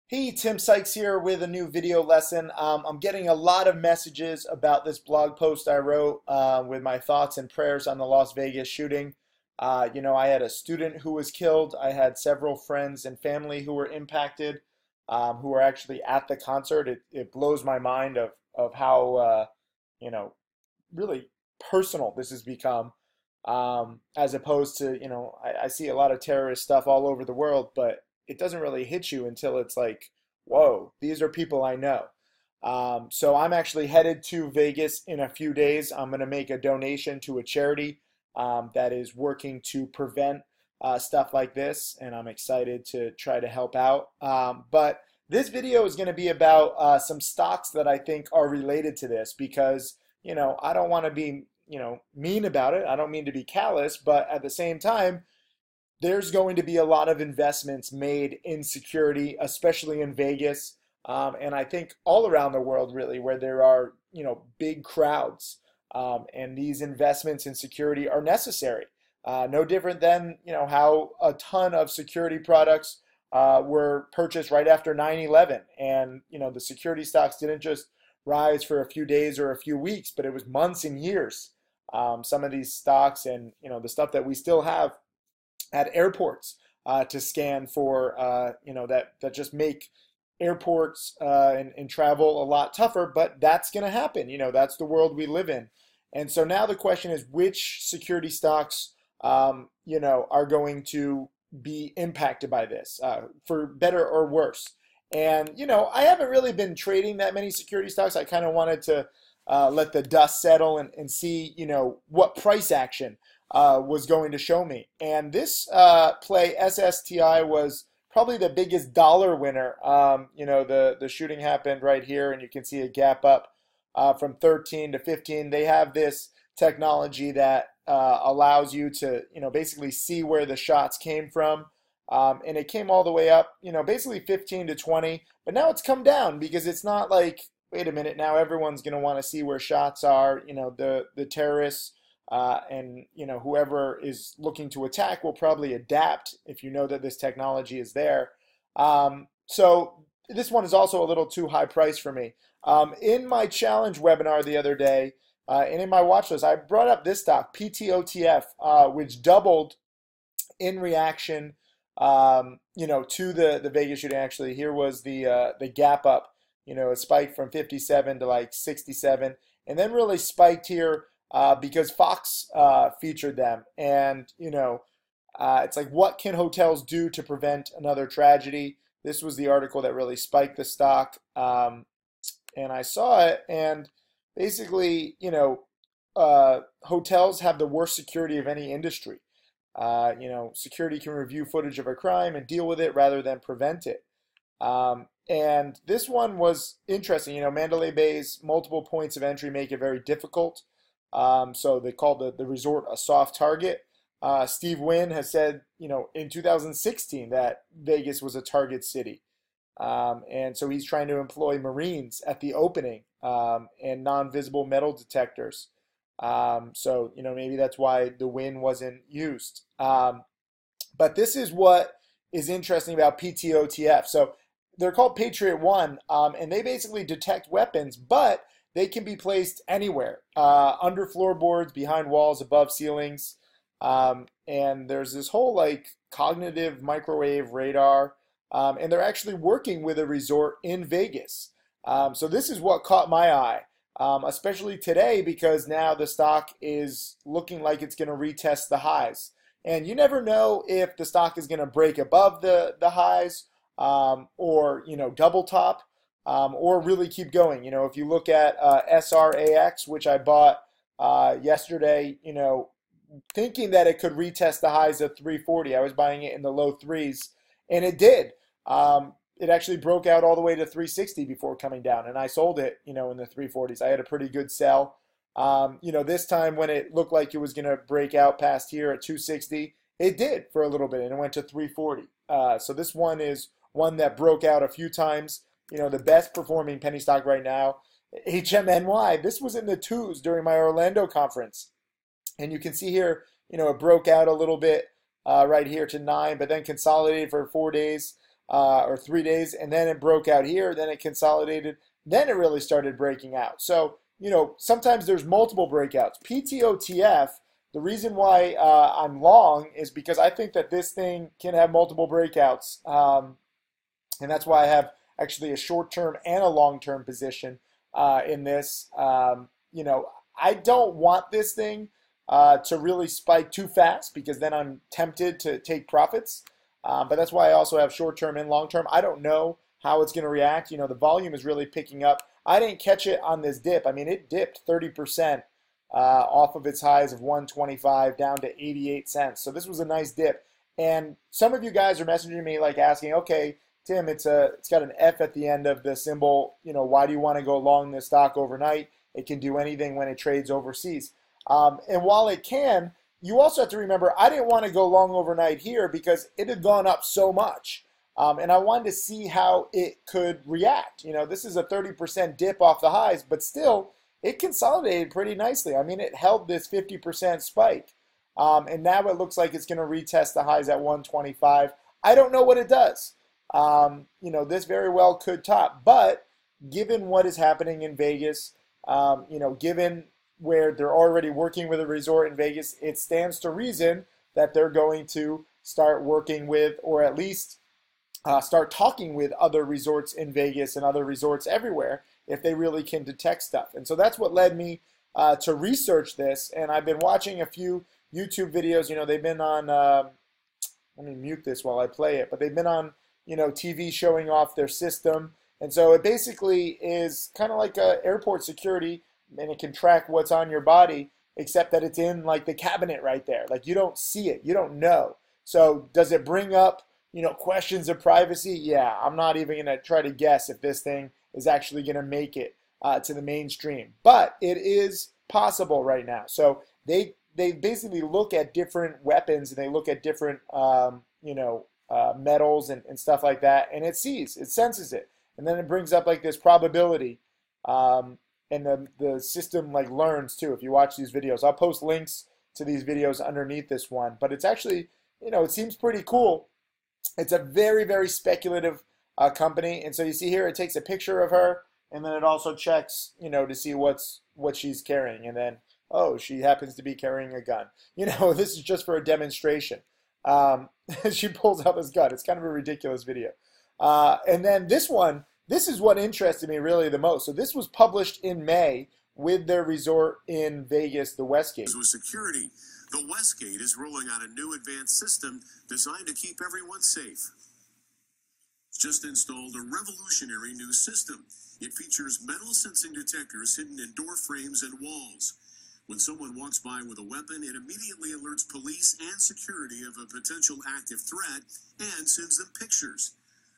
Hey, Tim Sykes here with a new video lesson. I'm getting a lot of messages about this blog post I wrote with my thoughts and prayers on the Las Vegas shooting. I had a student who was killed. I had several friends and family who were impacted, who were actually at the concert. It blows my mind of how, you know, really personal this has become, as opposed to, I see a lot of terrorist stuff all over the world, but it doesn't really hit you until it's like, whoa, these are people I know. So I'm actually headed to Vegas in a few days. I'm going to make a donation to a charity that is working to prevent stuff like this, and I'm excited to try to help out. But this video is going to be about some stocks that I think are related to this because, I don't want to be, mean about it. I don't mean to be callous, but at the same time, there's going to be a lot of investments made in security, especially in Vegas, and I think all around the world, really, where there are big crowds, and these investments in security are necessary. No different than how a ton of security products were purchased right after 9/11, and the security stocks didn't just rise for a few days or a few weeks, but it was months and years. Some of these stocks and the stuff that we still have at airports to scan for, that just make airports and travel a lot tougher. But that's going to happen. That's the world we live in. And so now the question is, which security stocks, are going to be impacted by this, for better or worse. And, I haven't really been trading that many security stocks. I kind of wanted to let the dust settle and see, what price action was going to show me. And this play, SSTI, was probably the biggest dollar winner. The shooting happened right here, and you can see a gap up from 13 to 15. They have this technology that allows you to, basically see where the shots came from. And it came all the way up, basically 15 to 20. But now it's come down because it's not like, wait a minute, now everyone's going to want to see where shots are. The terrorists and whoever is looking to attack will probably adapt if you know that this technology is there. So this one is also a little too high price for me. In my challenge webinar the other day, and in my watch list, I brought up this stock, PTOTF, which doubled in reaction, to the Vegas shooting. Actually, here was the gap up. It spiked from 57 to like 67, and then really spiked here because Fox featured them. And it's like, what can hotels do to prevent another tragedy? This was the article that really spiked the stock, and I saw it, and basically, hotels have the worst security of any industry. Security can review footage of a crime and deal with it rather than prevent it. And this one was interesting. Mandalay Bay's multiple points of entry make it very difficult. So they called the resort a soft target. Steve Wynn has said, in 2016 that Vegas was a target city. And so he's trying to employ Marines at the opening, and non-visible metal detectors. So maybe that's why the win wasn't used. But this is what is interesting about PTOTF. So they're called Patriot One, and they basically detect weapons, but they can be placed anywhere, under floorboards, behind walls, above ceilings. And there's this whole like cognitive microwave radar, and they're actually working with a resort in Vegas. So this is what caught my eye. Especially today, because now the stock is looking like it's going to retest the highs. And you never know if the stock is going to break above the highs, or, double top, or really keep going. If you look at SRAX, which I bought yesterday, thinking that it could retest the highs of 340. I was buying it in the low threes, and it did. It actually broke out all the way to 360 before coming down, and I sold it, in the 340s. I had a pretty good sell. This time when it looked like it was going to break out past here at 260, it did for a little bit, and it went to 340. So this one is one that broke out a few times. The best performing penny stock right now, HMNY. This was in the twos during my Orlando conference, and you can see here, it broke out a little bit right here to 9, but then consolidated for 4 days. or 3 days, and then it broke out here, then it consolidated, then it really started breaking out. So, sometimes there's multiple breakouts. PTOTF, the reason why I'm long is because I think that this thing can have multiple breakouts. And that's why I have actually a short-term and a long-term position in this. I don't want this thing to really spike too fast because then I'm tempted to take profits. But that's why I also have short-term and long-term. I don't know how it's going to react. The volume is really picking up. I didn't catch it on this dip. I mean, it dipped 30% off of its highs of 125 down to 88 cents. So this was a nice dip. And some of you guys are messaging me like asking, okay, Tim, it's got an F at the end of the symbol. Why do you want to go long this stock overnight? It can do anything when it trades overseas. And while it can, you also have to remember, I didn't want to go long overnight here because it had gone up so much. And I wanted to see how it could react. This is a 30% dip off the highs, but still, it consolidated pretty nicely. I mean, it held this 50% spike. And now it looks like it's going to retest the highs at 125. I don't know what it does. This very well could top, but given what is happening in Vegas, given where they're already working with a resort in Vegas, it stands to reason that they're going to start working with, or at least start talking with other resorts in Vegas and other resorts everywhere if they really can detect stuff. And so that's what led me to research this. And I've been watching a few YouTube videos. They've been on, let me mute this while I play it, but they've been on, TV showing off their system. And so it basically is kind of like a airport security, and it can track what's on your body, except that it's in like the cabinet right there. Like you don't see it, you don't know. So does it bring up, questions of privacy? Yeah, I'm not even going to try to guess if this thing is actually going to make it to the mainstream. But it is possible right now. So they basically look at different weapons, and they look at different, metals and stuff like that, and it senses it. And then it brings up like this probability, and the system like learns too. If you watch these videos, I'll post links to these videos underneath this one. But it's actually, it seems pretty cool. It's a very, very speculative company. And so you see here, it takes a picture of her, and then it also checks, to see what she's carrying. And then, oh, she happens to be carrying a gun. This is just for a demonstration. She pulls out this gun. It's kind of a ridiculous video. And then this is what interested me really the most. So this was published in May with their resort in Vegas, the Westgate. With security, the Westgate is rolling out a new advanced system designed to keep everyone safe. It's just installed a revolutionary new system. It features metal sensing detectors hidden in door frames and walls. When someone walks by with a weapon, it immediately alerts police and security of a potential active threat and sends them pictures.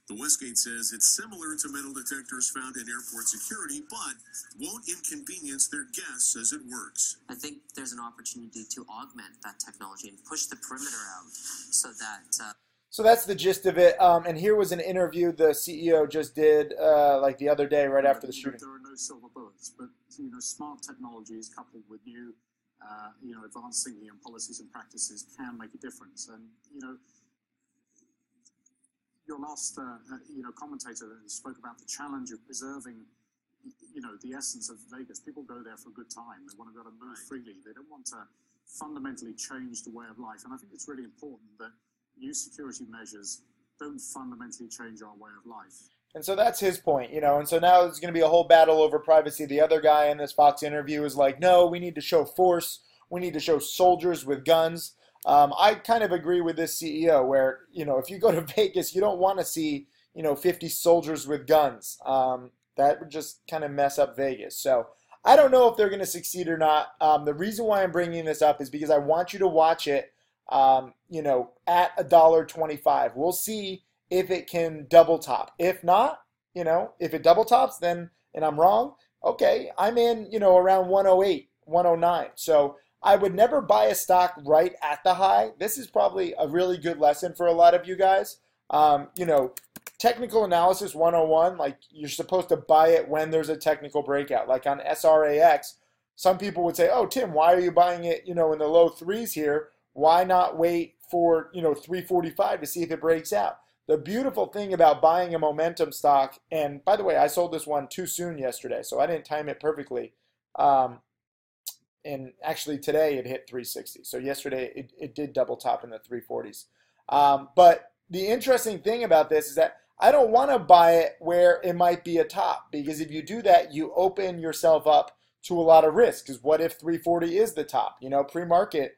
The Westgate says it's similar to metal detectors found in airport security, but won't inconvenience their guests as it works. I think there's an opportunity to augment that technology and push the perimeter out so that... So that's the gist of it. And here was an interview the CEO just did like the other day right after the shooting. There are no silver bullets, but smart technologies coupled with new advanced thinking and policies and practices can make a difference. And your last commentator spoke about the challenge of preserving the essence of Vegas. People go there for a good time. They want to be able to move freely. They don't want to fundamentally change the way of life. And I think it's really important that new security measures don't fundamentally change our way of life. And so that's his point, and so now there's going to be a whole battle over privacy. The other guy in this Fox interview is like, no, we need to show force. We need to show soldiers with guns. I kind of agree with this CEO where, if you go to Vegas, you don't want to see, 50 soldiers with guns. That would just kind of mess up Vegas. So I don't know if they're going to succeed or not. The reason why I'm bringing this up is because I want you to watch it, at $1.25. We'll see if it can double top. If not, if it double tops, then, and I'm wrong, okay, I'm in, around 108, 109. So I would never buy a stock right at the high. This is probably a really good lesson for a lot of you guys. Technical analysis 101, like you're supposed to buy it when there's a technical breakout. Like on SRAX, some people would say, oh, Tim, why are you buying it, in the low threes here? Why not wait for, 345 to see if it breaks out? the beautiful thing about buying a momentum stock, and by the way, I sold this one too soon yesterday, so I didn't time it perfectly. Um, and actually today it hit 360. So yesterday it did double top in the 340s. But the interesting thing about this is that I don't want to buy it where it might be a top, because if you do that, you open yourself up to a lot of risk. Because what if 340 is the top? You know, pre-market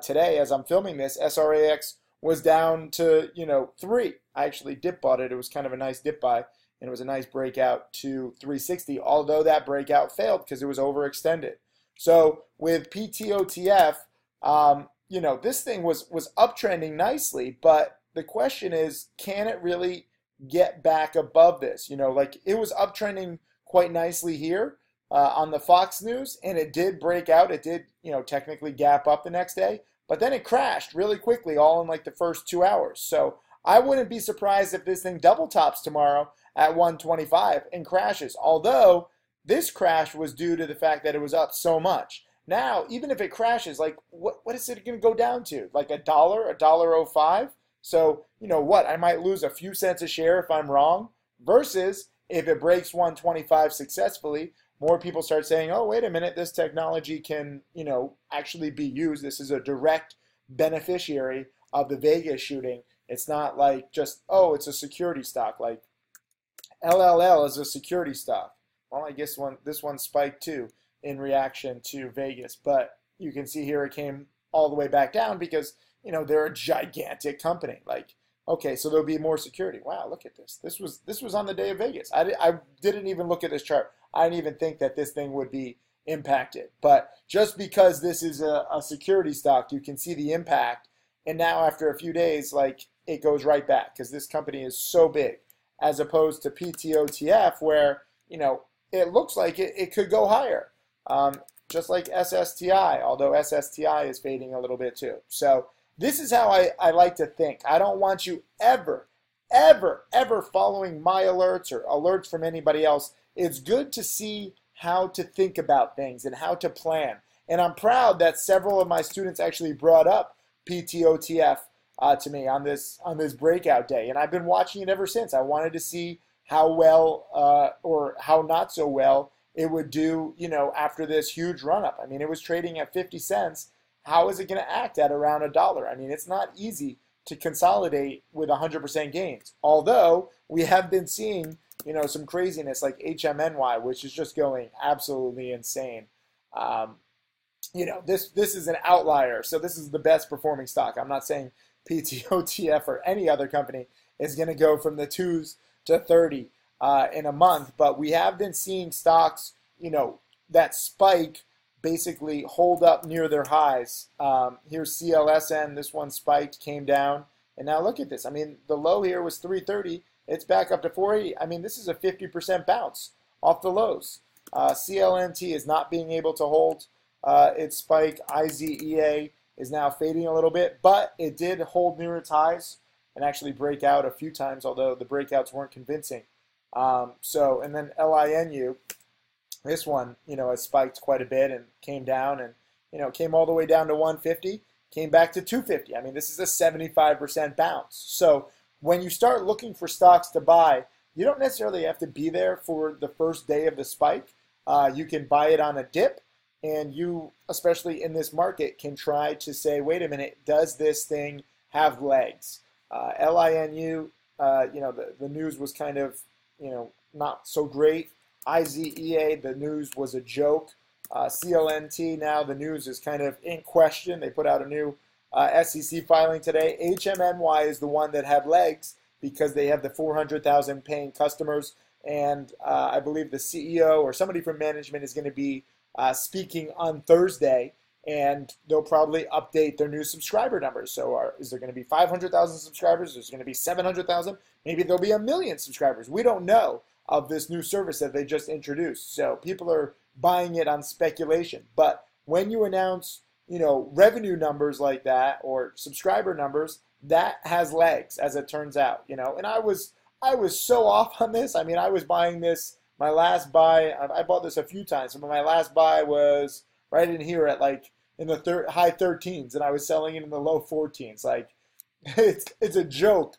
today, as I'm filming this, SRAX was down to 3. I actually dip bought it. It was kind of a nice dip buy, and it was a nice breakout to 360. Although that breakout failed because it was overextended. So with PTOTF, this thing was uptrending nicely, but the question is, can it really get back above this? Like it was uptrending quite nicely here on the Fox News, and it did break out. It did, technically gap up the next day, but then it crashed really quickly, all in like the first 2 hours. So I wouldn't be surprised if this thing double tops tomorrow at 125 and crashes. Although this crash was due to the fact that it was up so much. Now, even if it crashes, like what is it going to go down to? Like $1.05? So, you know what? I might lose a few cents a share if I'm wrong. Versus if it breaks 125 successfully, more people start saying, oh, wait a minute, this technology can, actually be used. This is a direct beneficiary of the Vegas shooting. It's not like just, oh, it's a security stock. Like LLL is a security stock. Well, I guess this one spiked too in reaction to Vegas, but you can see here it came all the way back down because, they're a gigantic company. Like, okay, so there'll be more security. Wow, look at this. This was on the day of Vegas. I didn't even look at this chart. I didn't even think that this thing would be impacted. But just because this is a security stock, you can see the impact. And now after a few days, like it goes right back because this company is so big, as opposed to PTOTF where, it looks like it could go higher, just like SSTI, although SSTI is fading a little bit too. So this is how I like to think. I don't want you ever following my alerts or alerts from anybody else. It's good to see how to think about things and how to plan. And I'm proud that several of my students actually brought up PTOTF to me on this breakout day. And I've been watching it ever since. I wanted to see how well or how not so well it would do, after this huge run-up. I mean, it was trading at 50 cents. How is it going to act at around $1? I mean, it's not easy to consolidate with 100% gains. Although we have been seeing, some craziness like HMNY, which is just going absolutely insane. This is an outlier. So this is the best performing stock. I'm not saying PTOTF or any other company is going to go from the 2s to 30 in a month, but we have been seeing stocks, that spike basically hold up near their highs. Here's CLSN, this one spiked, came down, and now look at this. I mean, the low here was 330, it's back up to 480. I mean, this is a 50% bounce off the lows. CLNT is not being able to hold its spike. IZEA is now fading a little bit, but it did hold near its highs and actually break out a few times, although the breakouts weren't convincing. And then LINU, this one, has spiked quite a bit and came down and, came all the way down to 150, came back to 250. I mean, this is a 75% bounce. So when you start looking for stocks to buy, you don't necessarily have to be there for the first day of the spike. You can buy it on a dip, and you, especially in this market, can try to say, wait a minute, does this thing have legs? LINU, the news was kind of, not so great. IZEA, the news was a joke. CLNT, now the news is kind of in question. They put out a new SEC filing today. HMNY is the one that had legs because they have the 400,000 paying customers. And I believe the CEO or somebody from management is going to be speaking on Thursday, and they'll probably update their new subscriber numbers. So is there going to be 500,000 subscribers? Is there going to be 700,000? Maybe there'll be 1 million subscribers. We don't know of this new service that they just introduced. So people are buying it on speculation. But when you announce, revenue numbers like that or subscriber numbers, that has legs, as it turns out, And I was so off on this. I mean, I was buying this. My last buy, I bought this a few times, but my last buy was right in here at like in the high 13s, and I was selling it in the low 14s. Like, it's a joke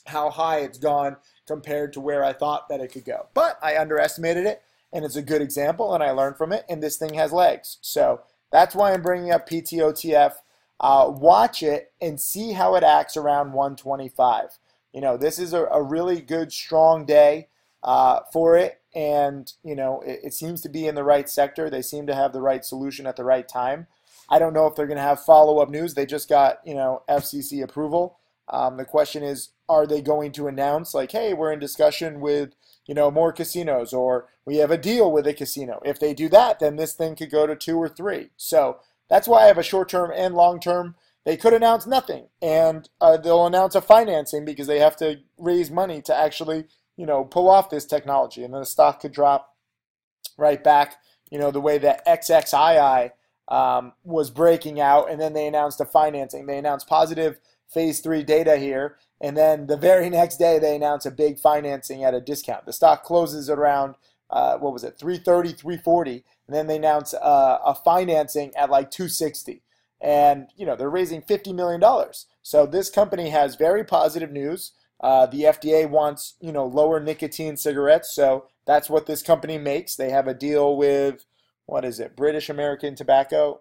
how high it's gone compared to where I thought that it could go. But I underestimated it, and it's a good example, and I learned from it, and this thing has legs. So that's why I'm bringing up PTOTF. Watch it and see how it acts around 125. You know, this is a really good, strong day for it, and, you know, it seems to be in the right sector. They seem to have the right solution at the right time. I don't know if they're going to have follow-up news. They just got, you know, FCC approval. The question is, are they going to announce, like, hey, we're in discussion with, you know, more casinos, or we have a deal with a casino? If they do that, then this thing could go to 2 or 3. So that's why I have a short-term and long-term. They could announce nothing, and they'll announce a financing because they have to raise money to actually, you know, pull off this technology, and then the stock could drop right back, you know, the way that XXII was breaking out, and then they announced a financing. They announced positive phase 3 data here, and then the very next day they announce a big financing at a discount. The stock closes around, what was it, 330, 340, and then they announce a financing at like 260. And, you know, they're raising $50 million. So this company has very positive news. The FDA wants, you know, lower nicotine cigarettes, so that's what this company makes. They have a deal with, what is it, British American Tobacco,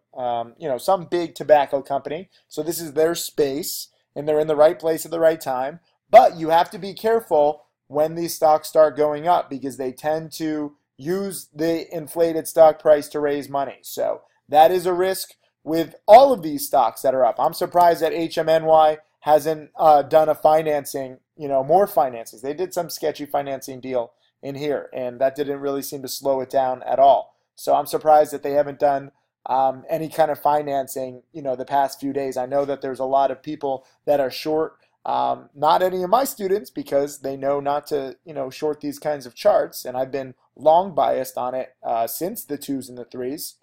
you know, some big tobacco company. So this is their space, and they're in the right place at the right time. But you have to be careful when these stocks start going up, because they tend to use the inflated stock price to raise money. So that is a risk with all of these stocks that are up. I'm surprised that HMNY hasn't done a financing, you know, more financings. They did some sketchy financing deal in here, and that didn't really seem to slow it down at all. So I'm surprised that they haven't done any kind of financing, you know, the past few days. I know that there's a lot of people that are short. Not any of my students, because they know not to, you know, short these kinds of charts, and I've been long biased on it since the 2s and the 3s.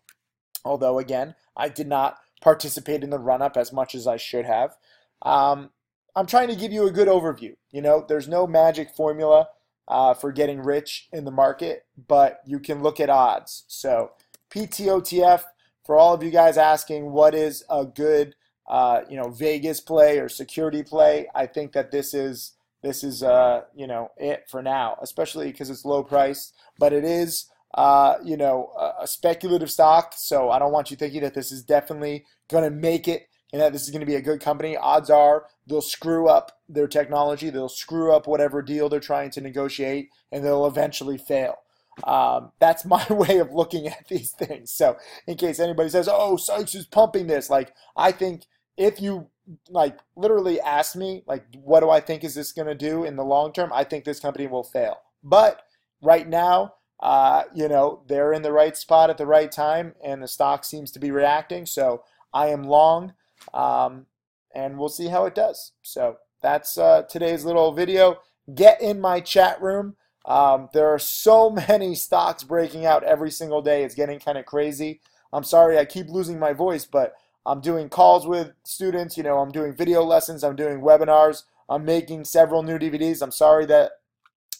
Although, again, I did not participate in the run-up as much as I should have. I'm trying to give you a good overview. You know, there's no magic formula for getting rich in the market, but you can look at odds. So PTOTF, for all of you guys asking what is a good, you know, Vegas play or security play, I think that this is you know, it for now, especially because it's low priced, but it is you know, a speculative stock. So I don't want you thinking that this is definitely going to make it and that this is going to be a good company. Odds are they'll screw up their technology, they'll screw up whatever deal they're trying to negotiate, and they'll eventually fail. That's my way of looking at these things. So in case anybody says, oh, Sykes is pumping this, like, I think if you like literally ask me, like, what do I think is this going to do in the long term, I think this company will fail. But right now, you know, they're in the right spot at the right time, and the stock seems to be reacting. So I am long, and we'll see how it does. So that's today's little video. Get in my chat room. There are so many stocks breaking out every single day. It's getting kind of crazy. I'm sorry I keep losing my voice, but I'm doing calls with students. You know, I'm doing video lessons. I'm doing webinars. I'm making several new DVDs. I'm sorry that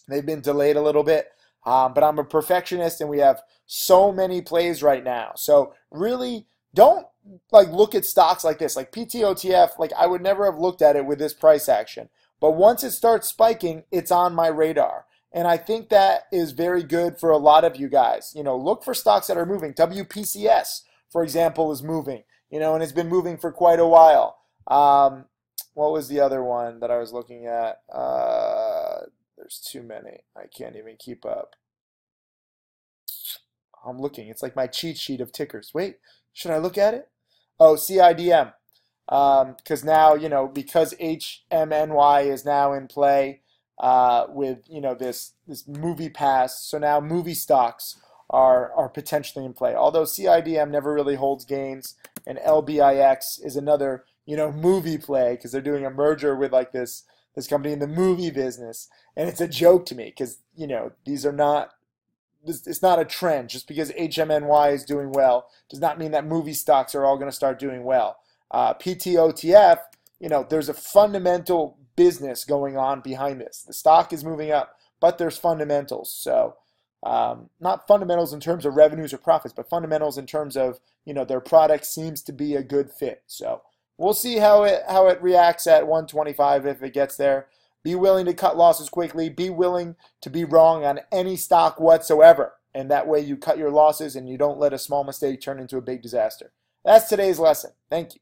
they've been delayed a little bit. But I'm a perfectionist, and we have so many plays right now. So really don't like look at stocks like this, like PTOTF. Like, I would never have looked at it with this price action. But once it starts spiking, it's on my radar. And I think that is very good for a lot of you guys. You know, look for stocks that are moving. WPCS, for example, is moving, you know, and it's been moving for quite a while. What was the other one that I was looking at? There's too many. I can't even keep up. I'm looking. It's like my cheat sheet of tickers. Wait, should I look at it? Oh, CIDM. Because now, you know, because HMNY is now in play with, you know, this movie pass. So now movie stocks are potentially in play. Although CIDM never really holds gains, and LBIX is another, you know, movie play, because they're doing a merger with like this company in the movie business. And it's a joke to me, because, you know, these are not, it's not a trend. Just because HMNY is doing well does not mean that movie stocks are all going to start doing well. PTOTF, you know, there's a fundamental business going on behind this. The stock is moving up, but there's fundamentals. So not fundamentals in terms of revenues or profits, but fundamentals in terms of, you know, their product seems to be a good fit. So we'll see how it reacts at 125 if it gets there. Be willing to cut losses quickly. Be willing to be wrong on any stock whatsoever. And that way you cut your losses and you don't let a small mistake turn into a big disaster. That's today's lesson. Thank you.